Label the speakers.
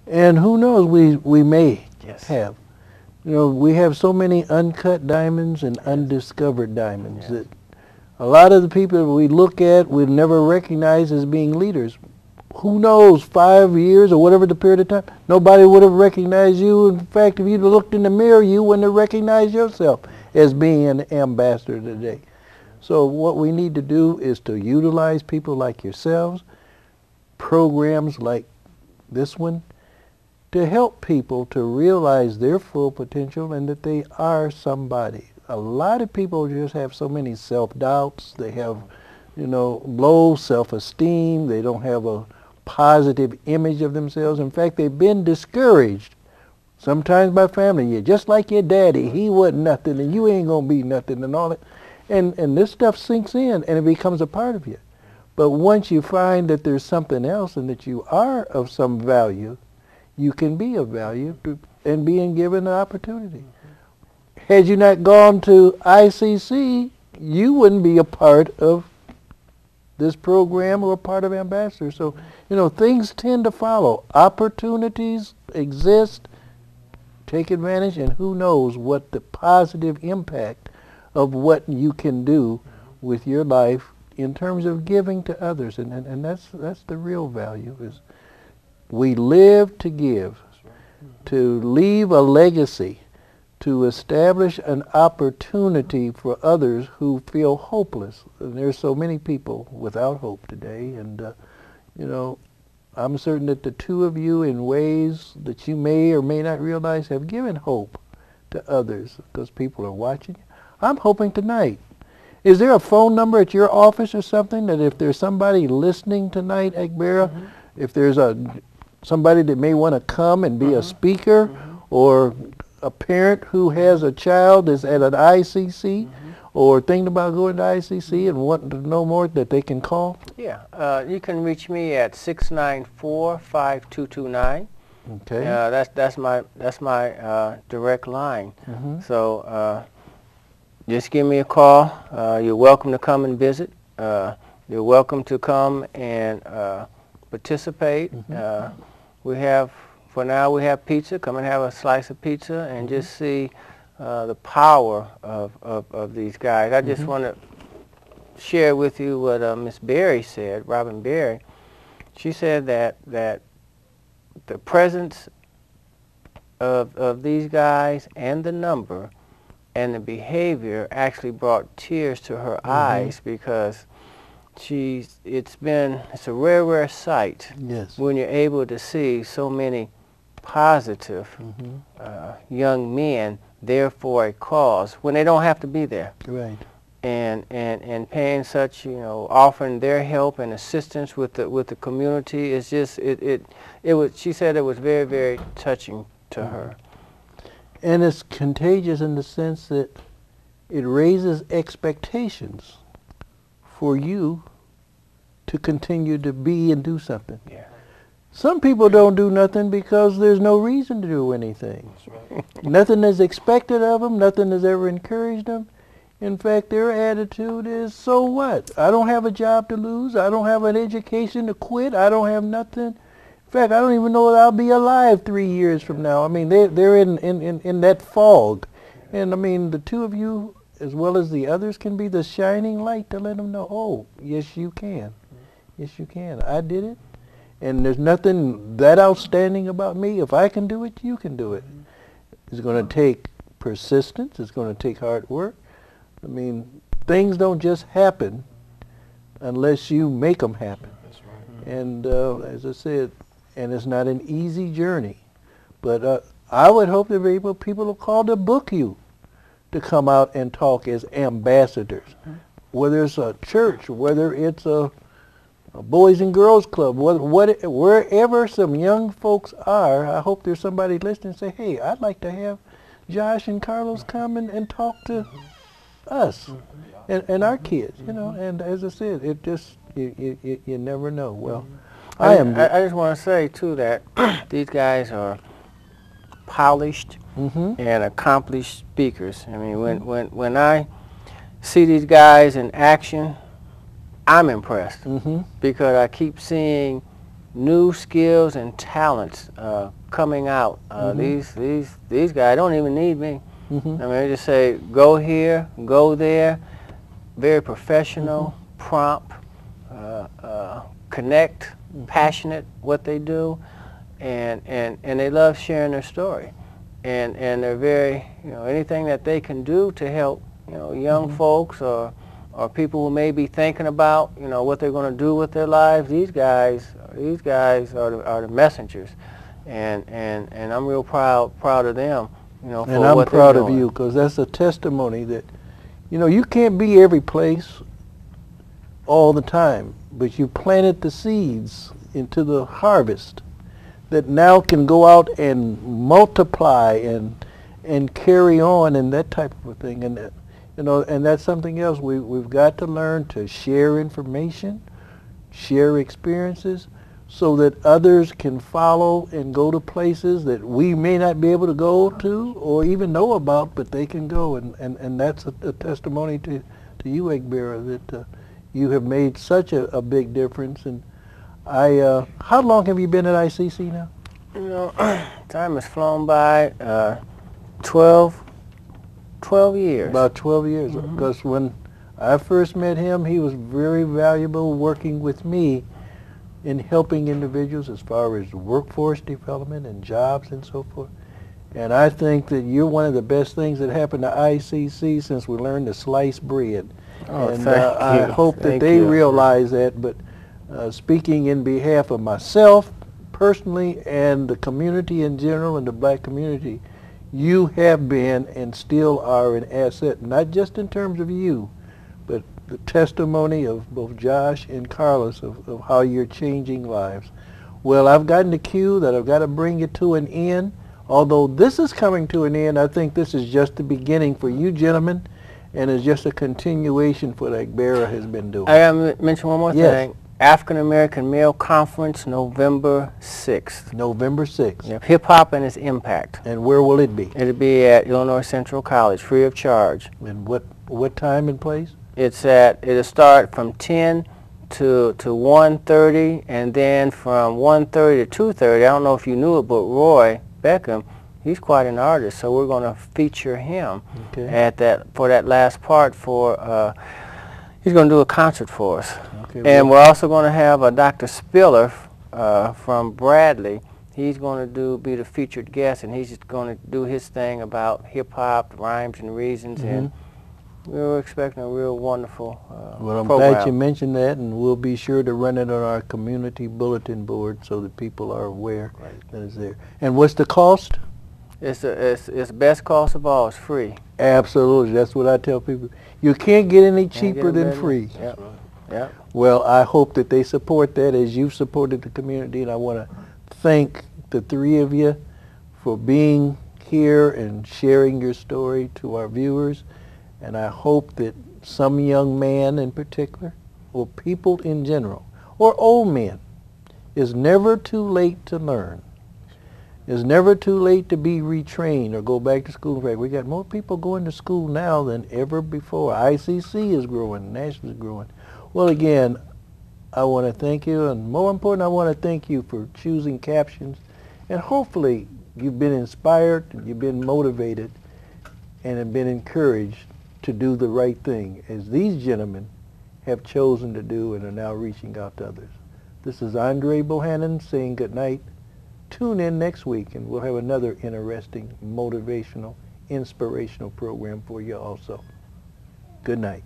Speaker 1: And who knows, we may
Speaker 2: Yes.
Speaker 1: have. You know, we have so many uncut diamonds and undiscovered diamonds that a lot of the people we look at we never recognize as being leaders. Who knows, 5 years or whatever the period of time, nobody would have recognized you. In fact, if you'd looked in the mirror, you wouldn't have recognized yourself as being an ambassador today. So what we need to do is to utilize people like yourselves, programs like this one, to help people to realize their full potential and that they are somebody. A lot of people just have so many self-doubts. They have, you know, low self-esteem. They don't have a positive image of themselves. In fact, they've been discouraged sometimes by family. You're just like your daddy. He wasn't nothing and you ain't going to be nothing and all that. And this stuff sinks in and it becomes a part of you. But once you find that there's something else and that you are of some value, you can be of value and being given an opportunity. Had you not gone to ICC, you wouldn't be a part of this program or a part of Ambassador. So, you know, things tend to follow. Opportunities exist, take advantage, and who knows what the positive impact of what you can do with your life in terms of giving to others. And that's the real value, is we live to give, to leave a legacy, to establish an opportunity for others who feel hopeless. And there's so many people without hope today. And, you know, I'm certain that the two of you, in ways that you may or may not realize, have given hope to others because people are watching you. I'm hoping tonight. Is there a phone number at your office or something that if there's somebody listening tonight, Agbara, if there's somebody that may want to come and be a speaker, or a parent who has a child that's at an ICC or thinking about going to ICC and wanting to know more, that they can call?
Speaker 2: Yeah, you can reach me at 694-5229.
Speaker 1: Okay.
Speaker 2: That's my direct line. So just give me a call. You're welcome to come and visit. You're welcome to come and participate. We have, for now, we have pizza. Come and have a slice of pizza and just see the power of these guys. I just want to share with you what Miss Berry said, Robin Berry. She said that the presence of these guys and the number and the behavior actually brought tears to her eyes, because it's a rare sight when you're able to see so many positive young men there for a cause when they don't have to be there.
Speaker 1: Right.
Speaker 2: And paying such, you know, offering their help and assistance with the community is just it was, she said, it was very, very touching to her.
Speaker 1: And it's contagious in the sense that it raises expectations for you to continue to be and do something.
Speaker 2: Yeah.
Speaker 1: Some people don't do nothing because there's no reason to do anything.
Speaker 3: That's right.
Speaker 1: Nothing is expected of them. Nothing has ever encouraged them. In fact, their attitude is, so what? I don't have a job to lose. I don't have an education to quit. I don't have nothing. In fact, I don't even know that I'll be alive 3 years from now. I mean, they're in that fog. And I mean, the two of you, as well as the others, can be the shining light to let them know, oh, yes, you can. Yes, you can. I did it. And there's nothing that outstanding about me. If I can do it, you can do it. It's going to take persistence. It's going to take hard work. I mean, things don't just happen unless you make them happen.
Speaker 3: That's right.
Speaker 1: And as I said, and it's not an easy journey. But I would hope that people will call to book you to come out and talk as ambassadors. Whether it's a church, whether it's a Boys and Girls Club, wherever some young folks are, I hope there's somebody listening and say, hey, I'd like to have Josh and Carlos come and talk to us and our kids, you know. And as I said, it just, you never know. Well, I
Speaker 2: just want to say, too, that these guys are polished and accomplished speakers. I mean, when I see these guys in action, I'm impressed because I keep seeing new skills and talents coming out. These guys don't even need me. I mean, they just say, go here, go there. Very professional, prompt, connect, passionate what they do, and they love sharing their story. And they're very, anything that they can do to help, young folks or people who may be thinking about, what they're going to do with their lives. These guys are the messengers, and I'm real proud of them, for what they're doing.
Speaker 1: And I'm proud of you, because that's a testimony that, you can't be every place all the time, but you planted the seeds into the harvest that now can go out and multiply and carry on and that type of a thing. And and that's something else. We've got to learn to share information, share experiences, so that others can follow and go to places that we may not be able to go to or even know about, but they can go. And that's a testimony to you, Agbara, that you have made such a big difference. And how long have you been at ICC now?
Speaker 2: Time has flown by. 12 years.
Speaker 1: About 12 years. Because when I first met him, he was very valuable working with me in helping individuals as far as workforce development and jobs and so forth. And I think that you're one of the best things that happened to ICC since we learned to slice bread. And I hope that they realize that. But speaking in behalf of myself personally and the community in general and the black community, you have been and still are an asset, not just in terms of you, but the testimony of both Josh and Carlos of how you're changing lives. Well, I've gotten the cue that I've got to bring it to an end. Although this is coming to an end, I think this is just the beginning for you gentlemen, and it's just a continuation for what Agbara has been doing.
Speaker 2: I got to mention one more thing. African American Male Conference, November 6th.
Speaker 1: November 6th.
Speaker 2: Yep. Hip Hop and its Impact.
Speaker 1: And where will it be?
Speaker 2: It'll be at Illinois Central College, free of charge.
Speaker 1: And what time and place?
Speaker 2: It'll start from 10 to 1:30, and then from 1:30 to 2:30. I don't know if you knew it, but Roy Beckham, he's quite an artist, so we're going to feature him for that last part. He's going to do a concert for us. And we're also going to have Dr. Spiller from Bradley. He's going to be the featured guest, and he's just going to do his thing about hip-hop, rhymes and reasons, and we're expecting a real wonderful
Speaker 1: Well, I'm
Speaker 2: program.
Speaker 1: glad you mentioned that, and we'll be sure to run it on our community bulletin board so that people are aware that it's there. And what's the cost?
Speaker 2: It's the best cost of all. It's free.
Speaker 1: Absolutely. That's what I tell people. You can't get any cheaper than free.
Speaker 2: Yep. Yep.
Speaker 1: Well, I hope that they support that as you've supported the community, and I want to thank the three of you for being here and sharing your story to our viewers. And I hope that some young man in particular, or people in general, or old men, it's never too late to learn. It's never too late to be retrained or go back to school. In fact, we got more people going to school now than ever before. ICC is growing, National is growing. Well, again, I want to thank you, and more important, I want to thank you for choosing CAPtions. And hopefully you've been inspired, and you've been motivated, and have been encouraged to do the right thing, as these gentlemen have chosen to do and are now reaching out to others. This is Andre Bohannon saying good night. Tune in next week, and we'll have another interesting, motivational, inspirational program for you also. Good night.